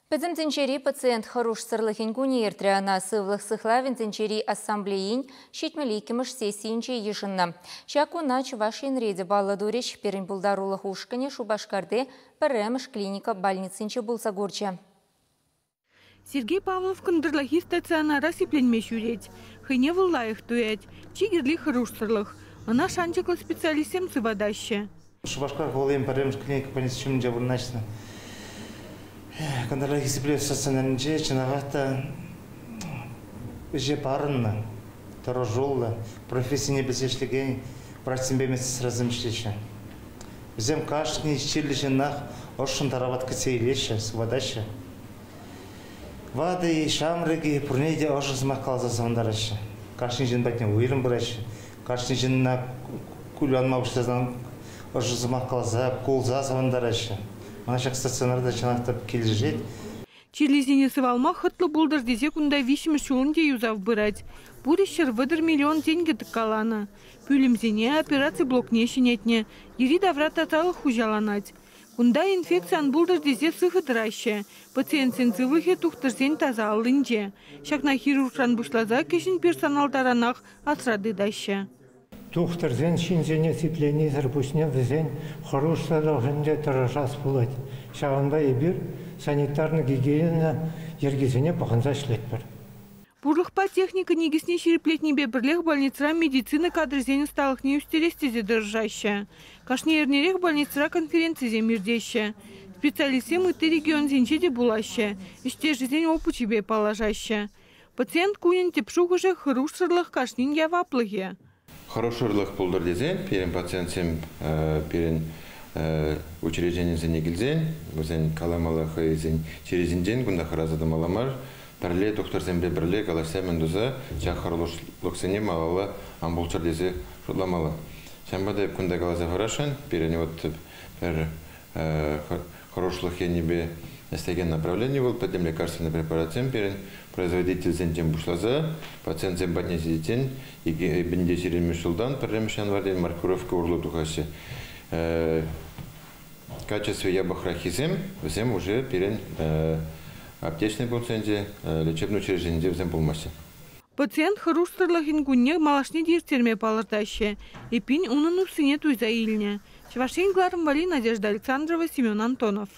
Пәдім тінчері пациент хорош сырлығын күні ертріана сывлық сықлавын тінчері ассамблеин шетмелі кеміш сессиінче ешінна. Шакуна Чувашин рейді балы дөреш перін бұлдарулық ұшқыне Шубашкарды пәрәміш клиника больницинче болса горча. Сергей Павлов кындырлахи стационара сипленмеш юреть. Хыне выллаих туять. Чигерли хорош сырлық. Она шанчықлы специалистем цывадаще. Шубашкар волым пәрәміш клиника больницинче жабыр начна. Когда регистрировали стационарниче, чинагата же парынна, торожолла, профессия не безешлиген, практически без размышления. Взем кашни, чирлище нах, ошен тарават кацейлище, свадаща. Вады и шамрыги, пурнеди ошен смахкалза сандараще. Кашни жен батне уйрым браща, кашни жен на кулянма уштазан ошен смахкалза, кулза сандараще. Нашак стационарда чанақтап келжет. Чирлизине сывалма хытлы булдыр десе кунда вишіміш жолын де юзав бырать. Будущер выдыр миллион деньги тыккаланы. Пүлімзене операция блокне шенетне. Ери даврат аталы хужаланать. Кунда инфекциян булдыр десе сыхы дыраще. Пациент сенцивыхе тухтырсен таза алынже. Шакна хирургран бушлаза кешін персоналдаранах асрады даще. Тухтырзен шинзене сиплени зарпусне везен хороша долженде торожас булать. Шаганда ибир санитарный гигиена ергезене паханза шлетпер. Бурлықпа техника негесне шереплетнебе бірлех больницара медицина кадрзен сталық не үстерестезе дыржаще. Кашне ернерех больницара конференциязе мирдеще. Специалистем ыты регион зенчеде булаще. Иште жизнь опучебе положаще. Пациент кунен тепшухыше хырушсырлық кашнин яваплыге. Хорошырлық болдыр дезен, перен пациентсем перен учреждение негілзен, өзен каламалықы өзен черезінден күнда қыразадым аламар, бірле доктор зембе бірле калашса мендуза жаққарлықлық сене малалы амбулчар дезе жұтламалы. Шамбада күнда калаза қарашан, перен бір хорошылық енебе істеген направление был, потом лекарственный препарациям перен производитель зентем бушлаза, пациент зембатне сидетен, и бенде сирен мюшелдан, перемешан варден маркировка урлу тухаси. В качестве ябахрахизем, взем уже перен аптечный пункте, лечебное учреждение взем полмасе. Пациент харустырлахин гунне малашни диртерме палыртаще, и пинь унын усыне туйза илне. Чувашин Гларом Вали, Надежда Александрова, Семен Антонов.